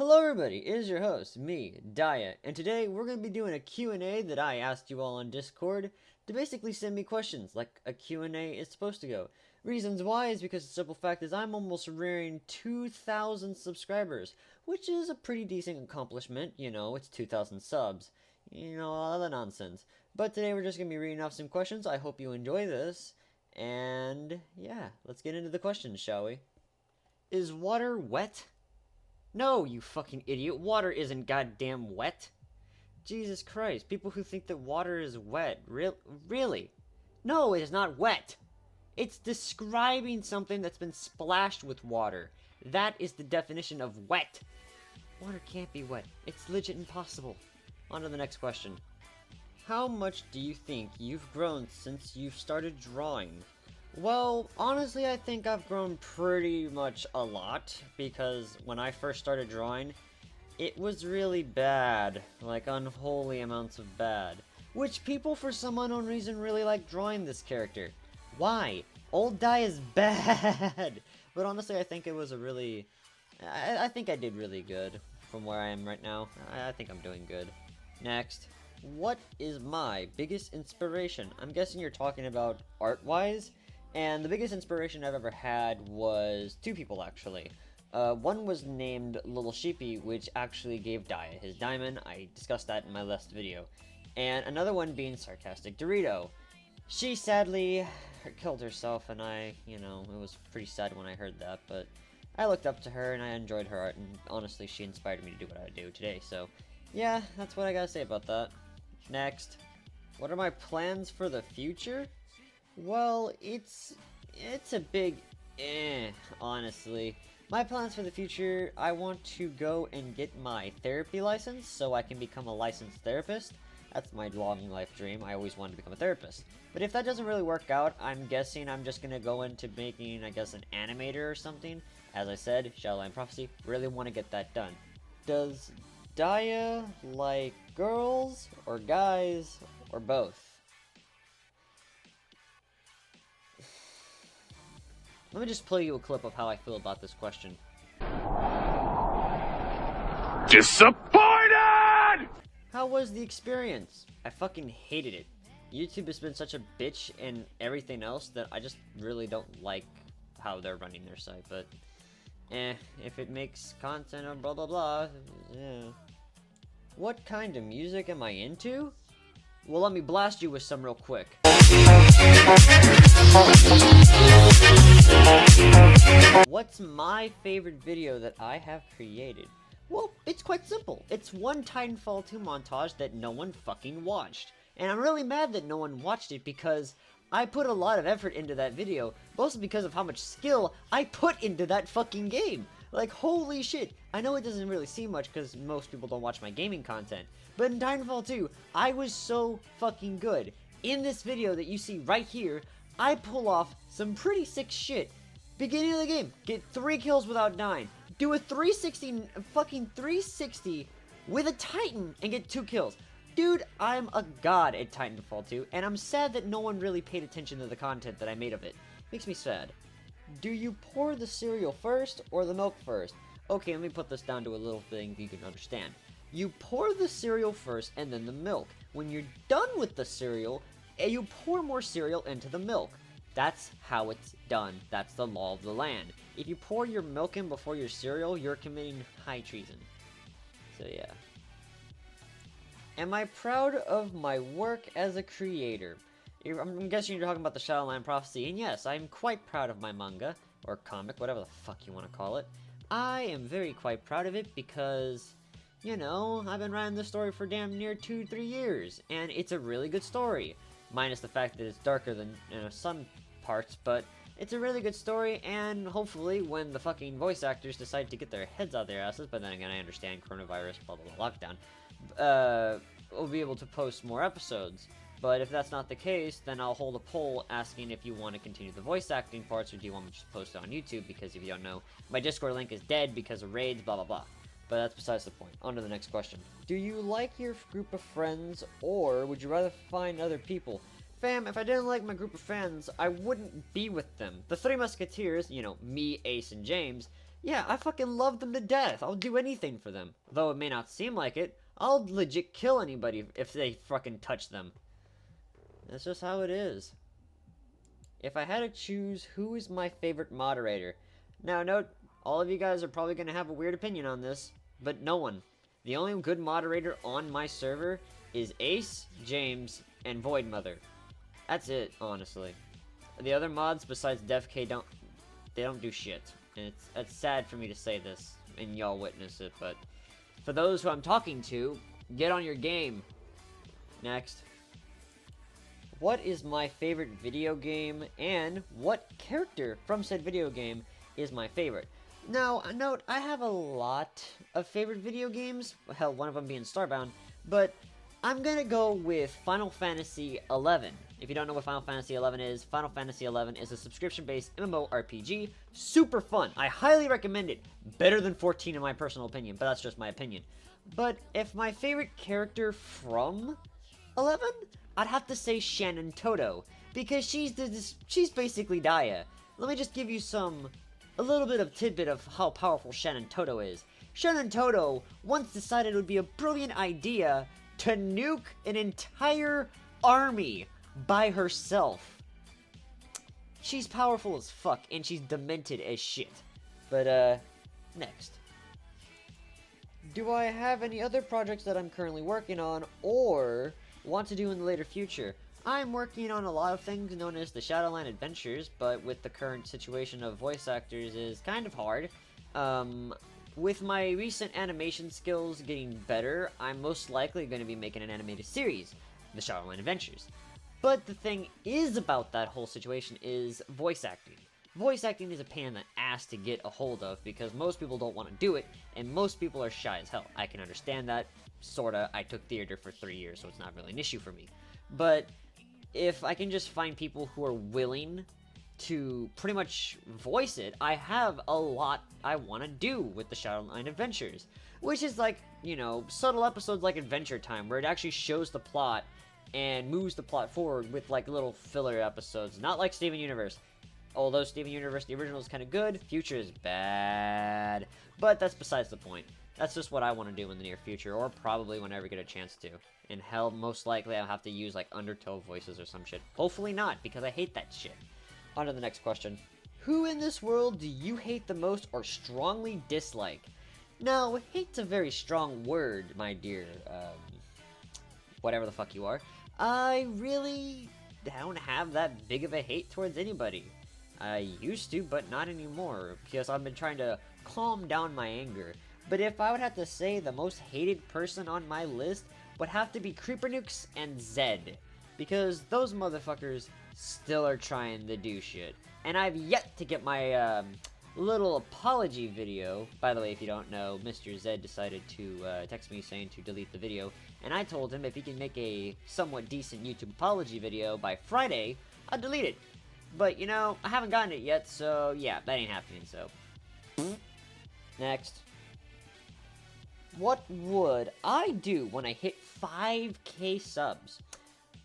Hello everybody, it is your host, me, Daya, and today we're going to be doing a Q&A that I asked you all on Discord to basically send me questions like a Q&A is supposed to go. Reasons why is because the simple fact is I'm almost rearing 2,000 subscribers, which is a pretty decent accomplishment, it's 2,000 subs. All that nonsense. But today we're just going to be reading off some questions. I hope you enjoy this, and yeah, let's get into the questions, shall we? Is water wet? No, you fucking idiot. Water isn't goddamn wet. Jesus Christ. People who think that water is wet. Really? No, it is not wet. It's describing something that's been splashed with water. That is the definition of wet. Water can't be wet. It's legit impossible. On to the next question. How much do you think you've grown since you've started drawing? Well, honestly, I think I've grown pretty much a lot, because when I first started drawing, it was really bad, like unholy amounts of bad, which people for some unknown reason really like drawing this character. Why? Old Die is bad! But honestly, I think it was a really... I think I did really good from where I am right now. I think I'm doing good. Next. What is my biggest inspiration? I'm guessing you're talking about art-wise? And the biggest inspiration I've ever had was two people, actually. One was named Little Sheepy, which actually gave Daya his diamond. I discussed that in my last video. And another one being Sarcastic Dorito. She sadly killed herself, and it was pretty sad when I heard that, but I looked up to her, and I enjoyed her art, and honestly, she inspired me to do what I do today, so yeah, that's what I gotta say about that. Next. What are my plans for the future? Well, it's a big honestly. My plans for the future, I want to go and get my therapy license so I can become a licensed therapist. That's my long life dream. I always wanted to become a therapist. But if that doesn't really work out, I'm guessing I'm just gonna go into making, I guess, an animator or something. As I said, Shadowline Prophecy, really want to get that done. Does Daya like girls or guys or both? Let me just play you a clip of how I feel about this question. Disappointed! How was the experience? I fucking hated it. YouTube has been such a bitch and everything else that I just really don't like how they're running their site, but if it makes content or blah blah blah, yeah. What kind of music am I into? Well, let me blast you with some real quick. What's my favorite video that I have created? Well, it's quite simple. It's one Titanfall 2 montage that no one fucking watched. And I'm really mad that no one watched it because I put a lot of effort into that video, mostly because of how much skill I put into that fucking game. Like, holy shit. I know it doesn't really seem much because most people don't watch my gaming content, but in Titanfall 2, I was so fucking good. In this video that you see right here, I pull off some pretty sick shit. Beginning of the game, get 3 kills without dying. Do a 360 with a Titan and get 2 kills. Dude, I'm a god at Titanfall 2, and I'm sad that no one really paid attention to the content that I made of it. Makes me sad. Do you pour the cereal first or the milk first? Okay, let me put this down to a little thing you can understand. You pour the cereal first and then the milk. When you're done with the cereal, you pour more cereal into the milk. That's how it's done. That's the law of the land. If you pour your milk in before your cereal, you're committing high treason. So yeah. Am I proud of my work as a creator? I'm guessing you're talking about the Shadowline Prophecy, and yes, I'm quite proud of my manga, or comic, whatever the fuck you want to call it. I am very quite proud of it because, I've been writing this story for damn near 2-3 years, and it's a really good story. Minus the fact that it's darker than some parts, but it's a really good story, and hopefully when the fucking voice actors decide to get their heads out of their asses, but then again, I understand coronavirus, blah blah blah, lockdown, we'll be able to post more episodes. But if that's not the case, then I'll hold a poll asking if you want to continue the voice acting parts, or do you want me to just post it on YouTube, because if you don't know, my Discord link is dead because of raids, blah blah blah. But that's besides the point. On to the next question. Do you like your group of friends, or would you rather find other people? Fam, if I didn't like my group of friends, I wouldn't be with them. The Three Musketeers, me, Ace, and James, Yeah, I fucking love them to death. I'll do anything for them. Though it may not seem like it, I'll legit kill anybody if they fucking touch them. That's just how it is. If I had to choose who is my favorite moderator. Now, note, all of you guys are probably going to have a weird opinion on this, but no one. The only good moderator on my server is Ace, James, and Void Mother. That's it, honestly. The other mods besides DevK don't do shit. And it's sad for me to say this, and y'all witness it, but for those who I'm talking to, get on your game. Next. What is my favorite video game, and what character from said video game is my favorite? Now, note, I have a lot of favorite video games, hell, one of them being Starbound, but I'm gonna go with Final Fantasy XI. If you don't know what Final Fantasy XI is, Final Fantasy XI is a subscription-based MMORPG. Super fun. I highly recommend it. Better than 14 in my personal opinion, but that's just my opinion. But if my favorite character from 11, I'd have to say Shannon Toto, because she's basically Daya. Let me just give you a little bit of tidbit of how powerful Shannon Toto is. Shannon Toto once decided it would be a brilliant idea to nuke an entire army by herself. She's powerful as fuck, and she's demented as shit. But, next. Do I have any other projects that I'm currently working on, or want to do in the later future? I'm working on a lot of things known as the Shadowline Adventures, but with the current situation of voice actors is kind of hard. With my recent animation skills getting better, I'm most likely going to be making an animated series, the Shadowline Adventures. But the thing is about that whole situation is voice acting. Voice acting is a pain in the ass to get a hold of because most people don't want to do it, and most people are shy as hell. I can understand that, sorta. I took theater for 3 years, so it's not really an issue for me. But if I can just find people who are willing to pretty much voice it, I have a lot I want to do with the Shadowline Adventures. Which is like, you know, subtle episodes like Adventure Time, where it actually shows the plot and moves the plot forward with like little filler episodes. Not like Steven Universe. Although Steven Universe, the original, is kind of good, Future is bad. But that's besides the point. That's just what I want to do in the near future, or probably whenever I get a chance to. And hell, most likely I'll have to use like Undertow voices or some shit. Hopefully not, because I hate that shit. On to the next question. Who in this world do you hate the most or strongly dislike? Now, hate's a very strong word, my dear, whatever the fuck you are. I really don't have that big of a hate towards anybody. I used to, but not anymore, because I've been trying to calm down my anger. But if I would have to say the most hated person on my list would have to be Creeper Nukes and Zed. Because those motherfuckers still are trying to do shit. And I've yet to get my little apology video. By the way, if you don't know, Mr. Zed decided to text me saying to delete the video. And I told him if he can make a somewhat decent YouTube apology video by Friday, I'll delete it. But, you know, I haven't gotten it yet, so yeah, that ain't happening, so. Next. What would I do when I hit 5k subs?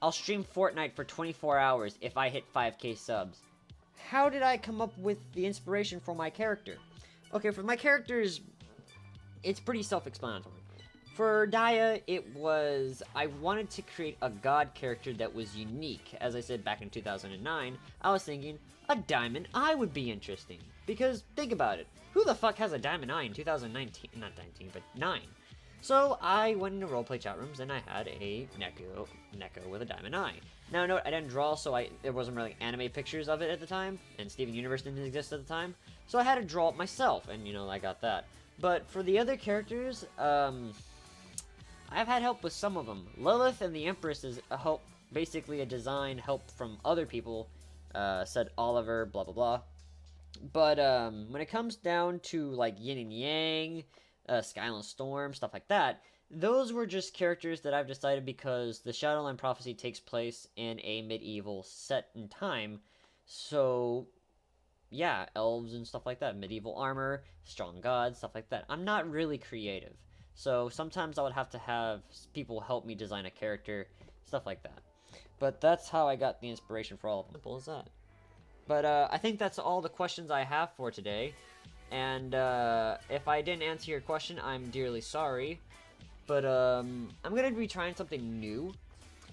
I'll stream Fortnite for 24 hours if I hit 5k subs. How did I come up with the inspiration for my character? Okay, for my characters, it's pretty self-explanatory. For Daya, it was, I wanted to create a god character that was unique. As I said back in 2009, I was thinking, a diamond eye would be interesting. Because, think about it, who the fuck has a diamond eye in 2019, not 19, but 9? So, I went into roleplay chat rooms and I had a Neko with a diamond eye. Now, note, I didn't draw, so there wasn't really anime pictures of it at the time, and Steven Universe didn't exist at the time, so I had to draw it myself, and, you know, I got that. But for the other characters, I've had help with some of them. Lilith and the Empress is a help, basically a design help from other people, said Oliver, blah blah blah. But when it comes down to like Yin and Yang, Skyland Storm, stuff like that, those were just characters that I've decided because the Shadowline Prophecy takes place in a medieval set in time. So, yeah, elves and stuff like that, medieval armor, strong gods, stuff like that. I'm not really creative. So sometimes I would have to have people help me design a character, stuff like that. But that's how I got the inspiration for all of them. Simple as that. But I think that's all the questions I have for today. And if I didn't answer your question, I'm dearly sorry. But I'm gonna be trying something new,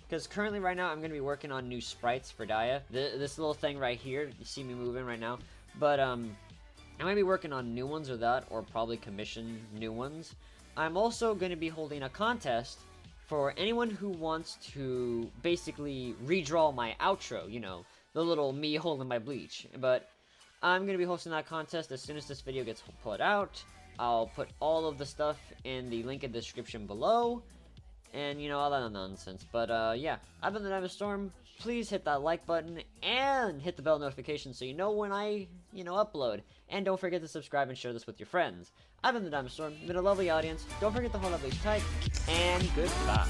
because currently right now I'm gonna be working on new sprites for Dia. This little thing right here, you see me moving right now. But I'm gonna be working on new ones or that, or probably commission new ones. I'm also gonna be holding a contest for anyone who wants to basically redraw my outro, you know, the little me holding my bleach. But I'm going to be hosting that contest as soon as this video gets put out. I'll put all of the stuff in the link in the description below, and, you know, all that nonsense. But, yeah, I've been the Diamond Storm. Please hit that like button, and hit the bell notification so you know when I, you know, upload. And don't forget to subscribe and share this with your friends. I've been the Diamond Storm. You've been a lovely audience. Don't forget to hold up bleach tight, and goodbye.